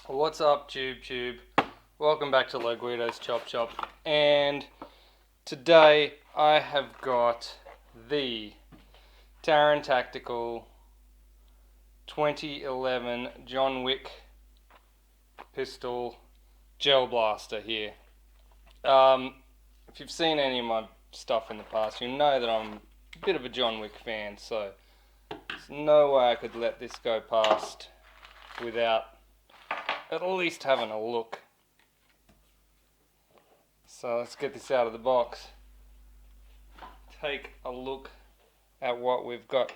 What's up, Tube? Welcome back to Loguido's Chop Chop. And today I have got the Taran Tactical 2011 John Wick pistol gel blaster here. If you've seen any of my stuff in the past, you know that I'm a bit of a John Wick fan, so there's no way I could let this go past without at least having a look. So let's get this out of the box. Take a look at what we've got.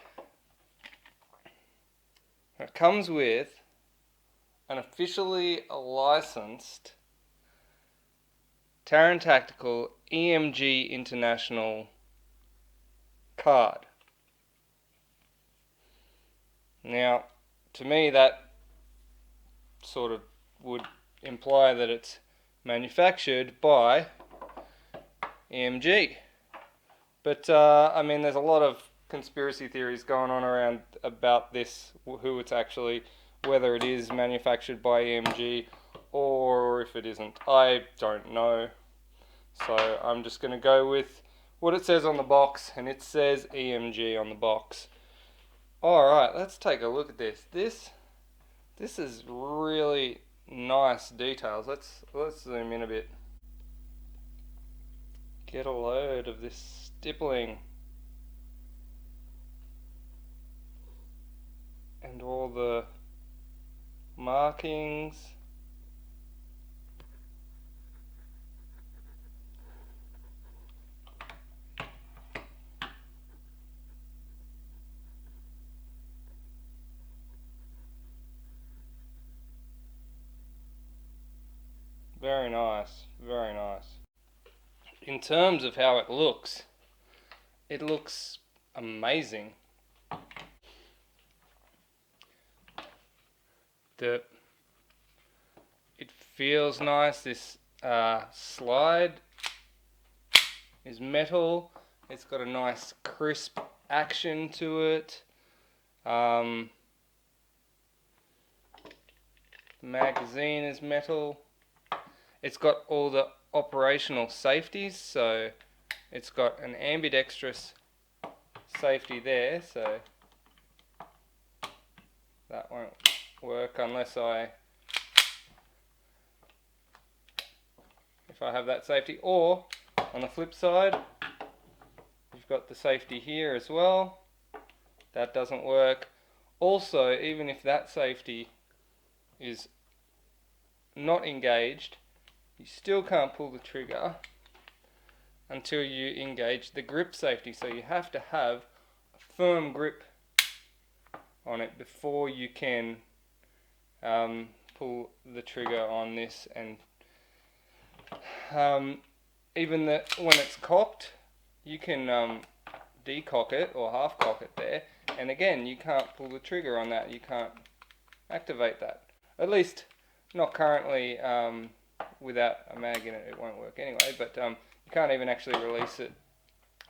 It comes with an officially licensed Taran Tactical EMG International card. Now, to me that sort of would imply that it's manufactured by EMG. But, I mean, there's a lot of conspiracy theories going on around about this, who it's actually, whether it is manufactured by EMG or if it isn't. I don't know. So I'm just going to go with what it says on the box, and it says EMG on the box. Alright, let's take a look at this. This is really nice details. Let's zoom in a bit. Get a load of this stippling and all the markings. Very nice, very nice. In terms of how it looks amazing. It feels nice. This slide is metal. It's got a nice crisp action to it. The magazine is metal. It's got all the operational safeties, so it's got an ambidextrous safety there, so that won't work unless if I have that safety. Or on the flip side, you've got the safety here as well. That doesn't work. Also, even if that safety is not engaged, you still can't pull the trigger until you engage the grip safety. So you have to have a firm grip on it before you can pull the trigger on this. And even when it's cocked, you can decock it or half cock it there, and again you can't pull the trigger on that. You can't activate that, at least not currently. Without a mag in it, it won't work anyway, but you can't even actually release it.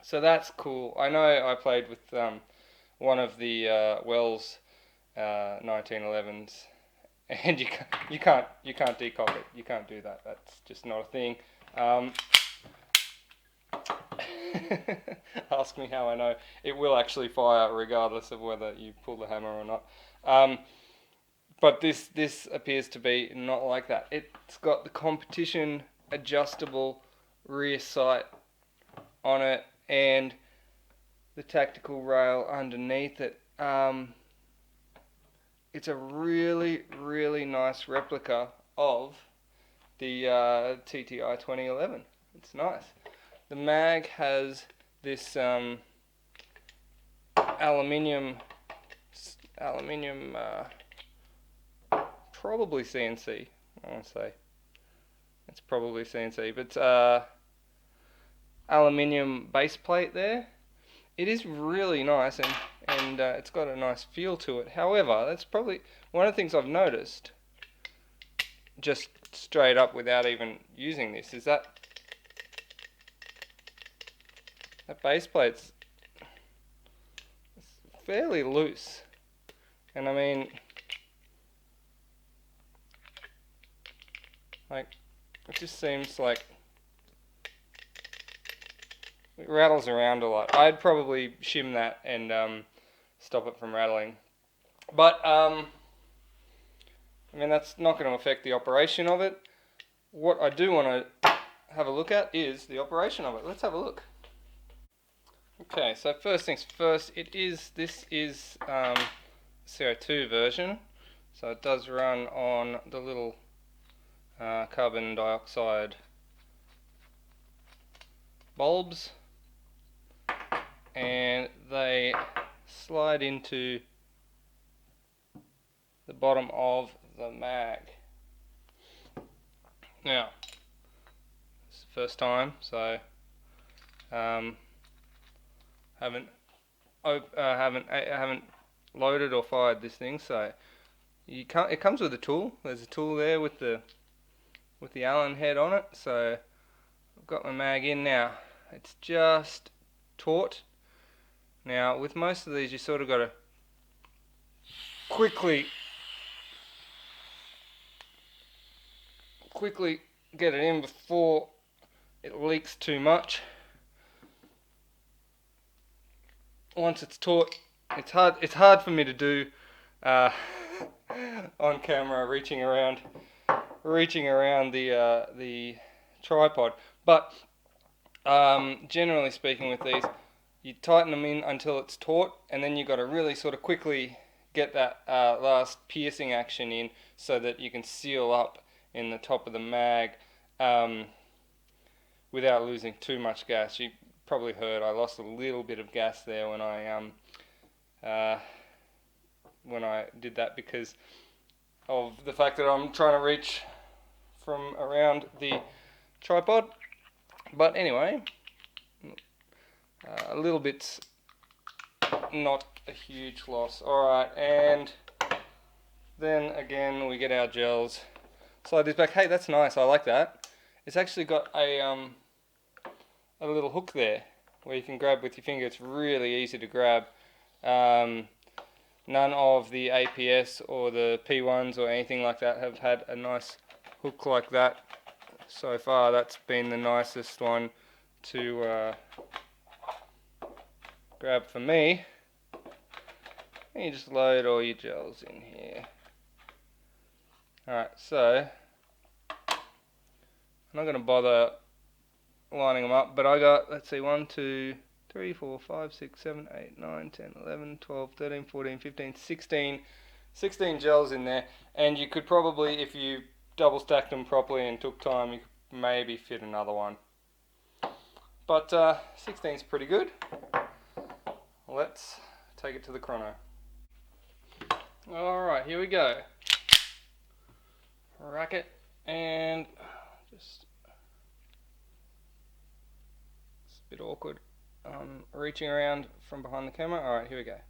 So that's cool. I know I played with one of the Wells 1911s, and you can't decock it. You can't do that. That's just not a thing. Ask me how I know. It will actually fire regardless of whether you pull the hammer or not. But this appears to be not like that. It's got the competition adjustable rear sight on it and the tactical rail underneath it. It's a really, really nice replica of the TTI 2011. It's nice. The mag has this aluminium probably CNC, I want to say. It's probably CNC, but aluminium base plate there. It is really nice, and it's got a nice feel to it. However, that's probably one of the things I've noticed, just straight up without even using this, is that base plate's fairly loose. And I mean, Like, it just seems like it rattles around a lot. I'd probably shim that and stop it from rattling. But, I mean, that's not going to affect the operation of it. What I do want to have a look at is the operation of it. Let's have a look. Okay, so first things first, this is CO2 version, so it does run on the little carbon dioxide bulbs, and they slide into the bottom of the mag. Now, it's the first time, so haven't loaded or fired this thing, so you can't. It comes with a tool. There's a tool there with the Allen head on it. So I've got my mag in now. It's just taut. Now with most of these, you sort of got to quickly get it in before it leaks too much. Once it's taut, it's hard for me to do on camera, reaching around the tripod. But generally speaking, with these, you tighten them in until it's taut, and then you've got to really sort of quickly get that last piercing action in, so that you can seal up in the top of the mag without losing too much gas. You probably heard I lost a little bit of gas there when I did that, because of the fact that I'm trying to reach from around the tripod. But anyway, a little bit's not a huge loss. Alright, and then again we get our gels. Slide this back. Hey, that's nice, I like that. It's actually got a little hook there where you can grab with your finger. It's really easy to grab. None of the APS or the P1s or anything like that have had a nice hook like that so far. That's been the nicest one to grab for me. And you just load all your gels in here. Alright, so I'm not going to bother lining them up, but I got, let's see, 1, 2, 3, 4, 5, 6, 7, 8, 9, 10, 11, 12, 13, 14, 15, 16 gels in there, and you could probably, if you double stacked them properly and took time, you could maybe fit another one. But 16 is pretty good. Let's take it to the chrono. Alright, here we go. Racket, and just, it's a bit awkward. Reaching around from behind the camera. Alright, here we go.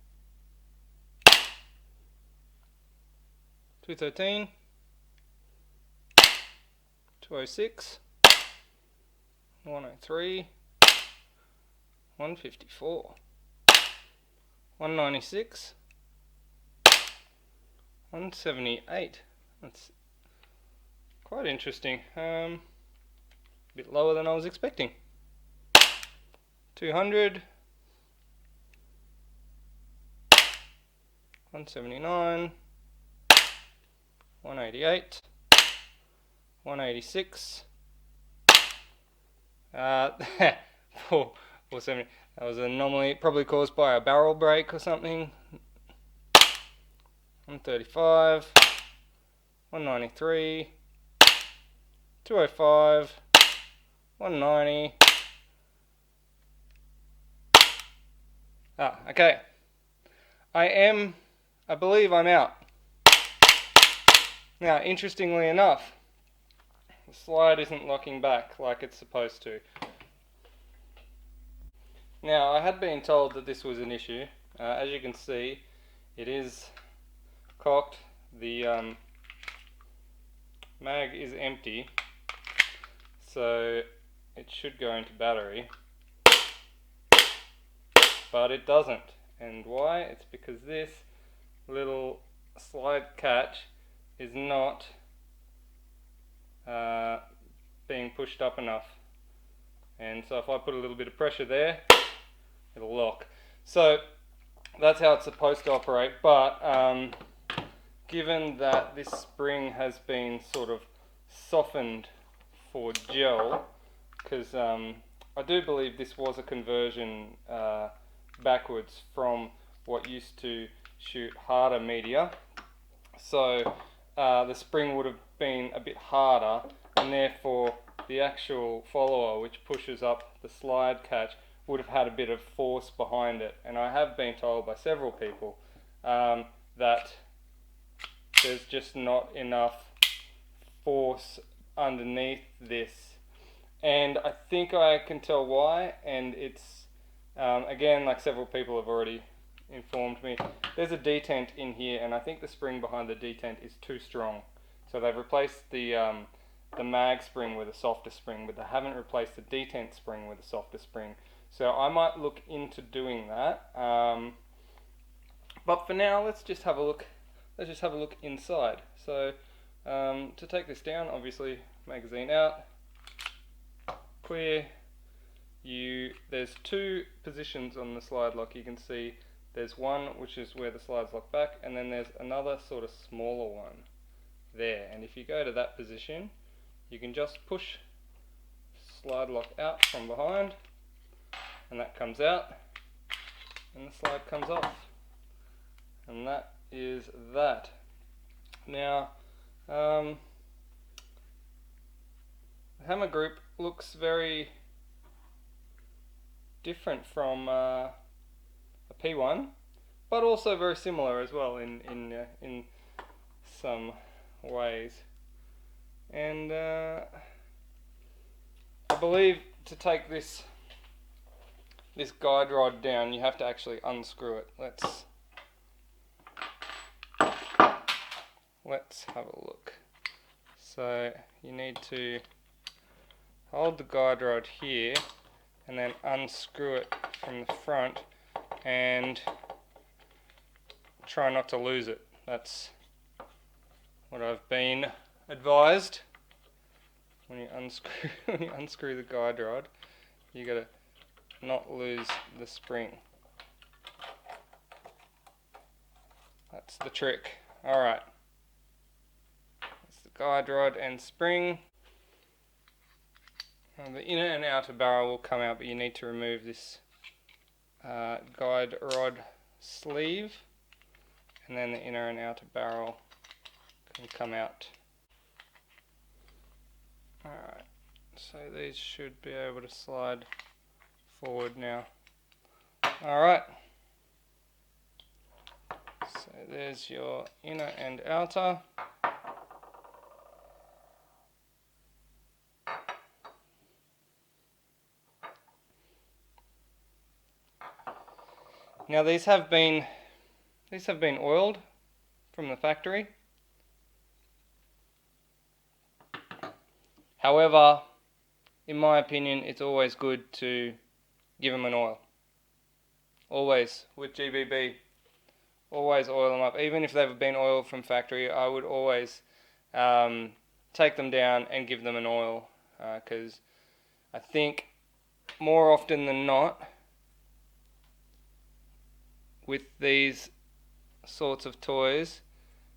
213, 206, 103, 154, 196, 178. That's quite interesting. A bit lower than I was expecting. 200, 179, 188, 186, 470. That was an anomaly, probably caused by a barrel break or something. 135, 193, 205, 190. Okay. I believe I'm out. Now, interestingly enough, the slide isn't locking back like it's supposed to. Now, I had been told that this was an issue. As you can see, it is cocked. The mag is empty, so it should go into battery. But it doesn't. And why? It's because this little slide catch is not being pushed up enough. And so if I put a little bit of pressure there, it'll lock. So that's how it's supposed to operate, but given that this spring has been sort of softened for gel, because I do believe this was a conversion backwards from what used to shoot harder media, so the spring would have been a bit harder, and therefore the actual follower, which pushes up the slide catch, would have had a bit of force behind it. And I have been told by several people that there's just not enough force underneath this, and I think I can tell why. And it's again, like several people have already informed me, there's a detent in here, and I think the spring behind the detent is too strong, so they've replaced the mag spring with a softer spring, but they haven't replaced the detent spring with a softer spring. So I might look into doing that, but for now let's just have a look inside. So to take this down, obviously magazine out, clear. There's two positions on the slide lock. You can see there's one which is where the slides lock back, and then there's another sort of smaller one there, and if you go to that position, you can just push slide lock out from behind, and that comes out, and the slide comes off, and that is that. Now the hammer group looks very different from a P1, but also very similar as well in some ways. And I believe to take this guide rod down, you have to actually unscrew it. Let's have a look. So you need to hold the guide rod here and then unscrew it from the front and try not to lose it. That's what I've been advised. When you unscrew the guide rod, you gotta not lose the spring. That's the trick. Alright. That's the guide rod and spring. Now the inner and outer barrel will come out, but you need to remove this guide rod sleeve, and then the inner and outer barrel can come out. Alright, so these should be able to slide forward now. Alright, so there's your inner and outer. Now these have been oiled from the factory. However, in my opinion, it's always good to give them an oil. Always, with GBB, always oil them up. Even if they've been oiled from factory, I would always take them down and give them an oil, because I think more often than not, with these sorts of toys,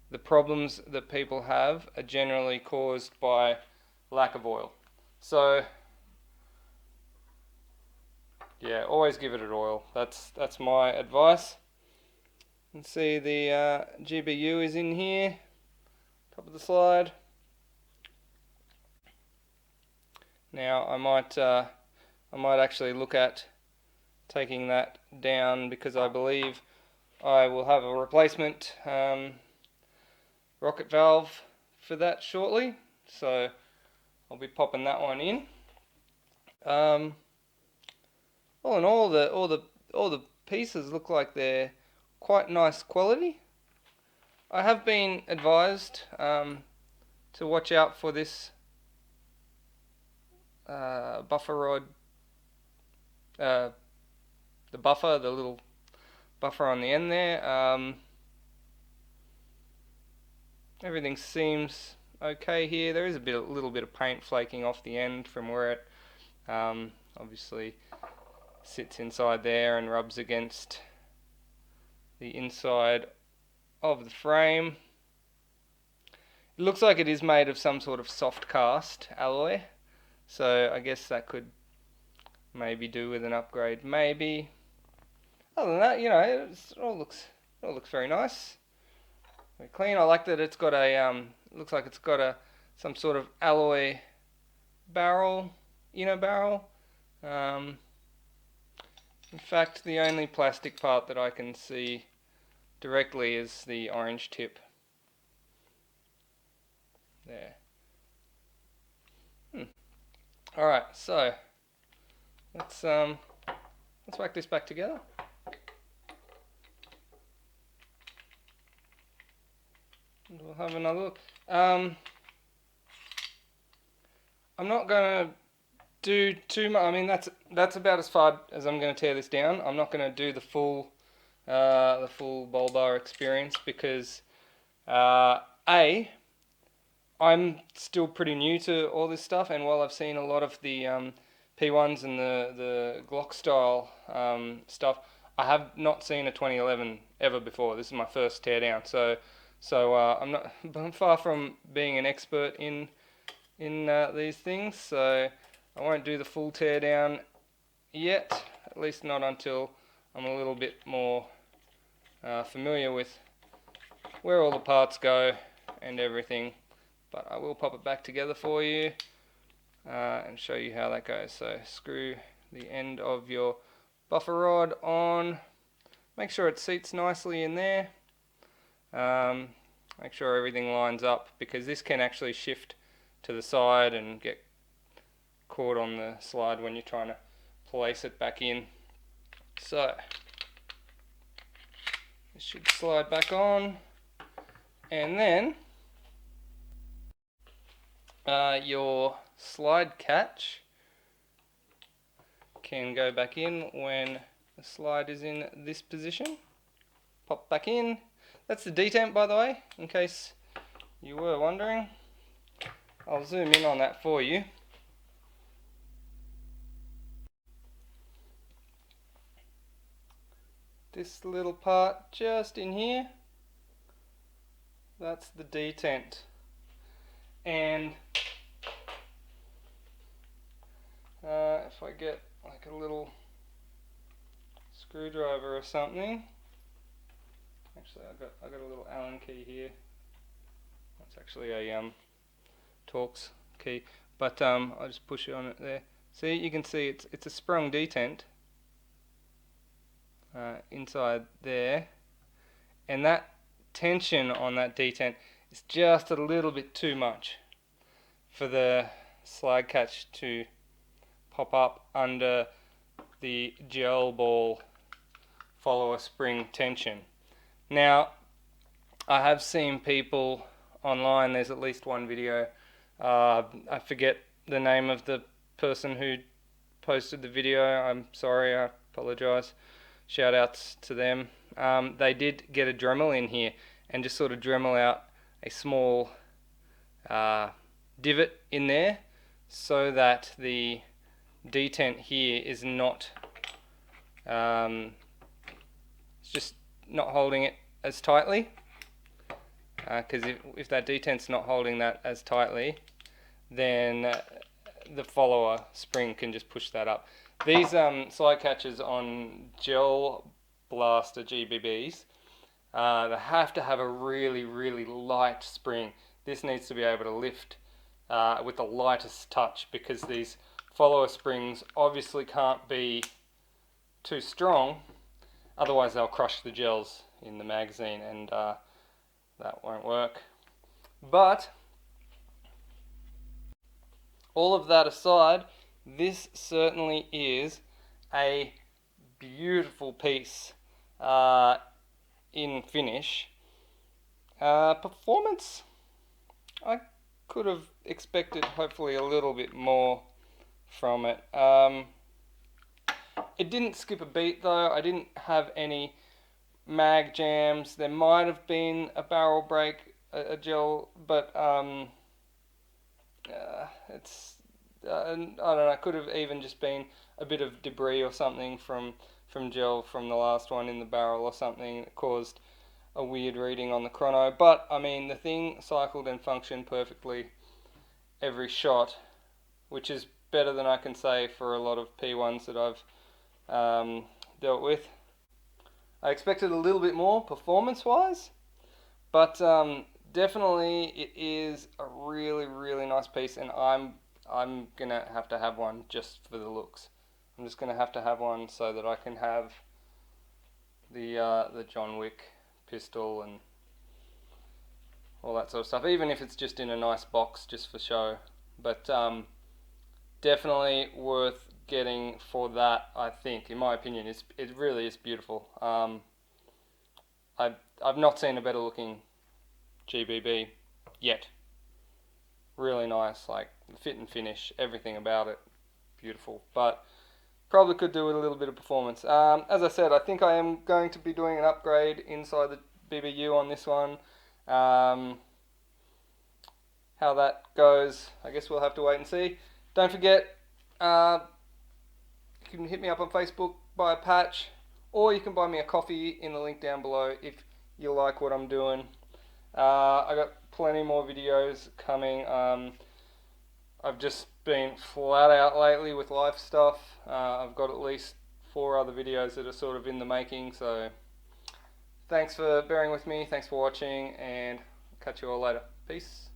the problems that people have are generally caused by lack of oil. So yeah, always give it an oil. That's my advice. You can see the GBU is in here, top of the slide. Now I might actually look at taking that down, because I believe I will have a replacement rocket valve for that shortly, so I'll be popping that one in. All in all, all the pieces look like they're quite nice quality. I have been advised to watch out for this buffer rod, the little buffer on the end there. Everything seems okay here. There is a little bit of paint flaking off the end from where it obviously sits inside there and rubs against the inside of the frame. It looks like it is made of some sort of soft cast alloy, so I guess that could maybe do with an upgrade. Maybe. Other than that, you know, it all looks very nice, very clean. I like that it's got a looks like it's got a some sort of alloy barrel, inner barrel. In fact, the only plastic part that I can see directly is the orange tip. There. Alright, so let's whack this back together. And we'll have another look. I'm not gonna do too much. I mean, that's about as far as I'm going to tear this down. I'm not going to do the full BOLBR experience because I'm still pretty new to all this stuff, and while I've seen a lot of the P1s and the Glock style stuff, I have not seen a 2011 ever before. This is my first teardown, so I'm far from being an expert in these things. So I won't do the full teardown yet, at least not until I'm a little bit more familiar with where all the parts go and everything. But I will pop it back together for you and show you how that goes. So screw the end of your buffer rod on. Make sure it seats nicely in there. Make sure everything lines up, because this can actually shift to the side and get caught on the slide when you're trying to place it back in. So this should slide back on, and then your slide catch can go back in when the slide is in this position. Pop back in. That's the detent, by the way, in case you were wondering. I'll zoom in on that for you. This little part just in here, that's the detent. And if I get like a little screwdriver or something, actually I got a little Allen key here. That's actually a Torx key, but I'll just push it on it there. See, you can see it's a sprung detent inside there, and that tension on that detent is just a little bit too much for the slide catch to pop up under the gel ball follower spring tension. Now, I have seen people online, there's at least one video, I forget the name of the person who posted the video, I'm sorry, I apologise, shout outs to them. They did get a Dremel in here and just sort of Dremel out a small divot in there so that the detent here is not, it's just not holding it as tightly, because if that detent's not holding that as tightly, then the follower spring can just push that up. These slide catches on gel blaster GBBs, they have to have a really, really light spring. This needs to be able to lift with the lightest touch, because these follower springs obviously can't be too strong, otherwise they'll crush the gels in the magazine, and that won't work. But all of that aside, this certainly is a beautiful piece in finish. Performance, I could have expected hopefully a little bit more from it. It didn't skip a beat though. I didn't have any mag jams. There might have been a barrel break, a gel, but it's I don't know. It could have even just been a bit of debris or something from gel from the last one in the barrel or something that caused a weird reading on the chrono. But I mean, the thing cycled and functioned perfectly every shot, which is better than I can say for a lot of P1s that I've dealt with. I expected a little bit more performance-wise, but definitely it is a really, really nice piece, and I'm gonna have to have one just for the looks. I'm just gonna have to have one so that I can have the John Wick pistol and all that sort of stuff, even if it's just in a nice box just for show. But definitely worth getting for that. I think, in my opinion, it really is beautiful. I've not seen a better looking GBB yet. Really nice, like fit and finish, everything about it, beautiful. But probably could do with a little bit of performance. As I said, I think I am going to be doing an upgrade inside the BBU on this one. How that goes, I guess we'll have to wait and see. Don't forget, you can hit me up on Facebook, buy a patch, or you can buy me a coffee in the link down below if you like what I'm doing. I got plenty more videos coming. I've just been flat out lately with life stuff. I've got at least 4 other videos that are sort of in the making, so thanks for bearing with me, thanks for watching, and catch you all later. Peace.